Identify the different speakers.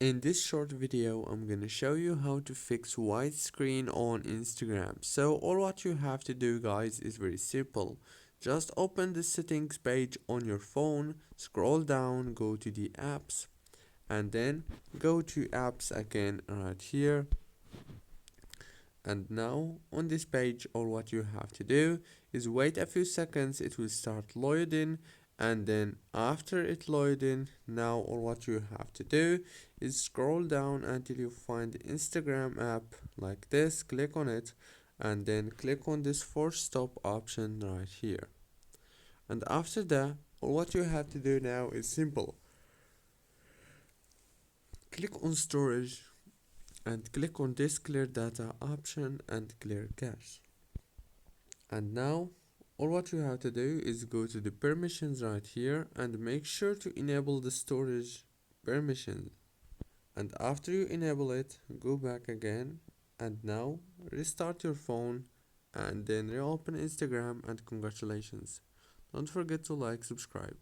Speaker 1: In this short video, I'm gonna show you how to fix widescreen on Instagram. So all what you have to do, guys, is very simple. Just open the settings page on your phone, scroll down, go to the apps, and then go to apps again right here. And now on this page, all what you have to do is wait a few seconds, it will start loading, and then after it loading, now all what you have to do is scroll down until you find the Instagram app like this, click on it, and then click on this force stop option right here. And after that, all what you have to do now is simple. Click on storage and click on this clear data option and clear cache. And now all what you have to do is go to the permissions right here and make sure to enable the storage permission. And after you enable it, go back again and now restart your phone and then reopen Instagram, and congratulations. Don't forget to like, subscribe.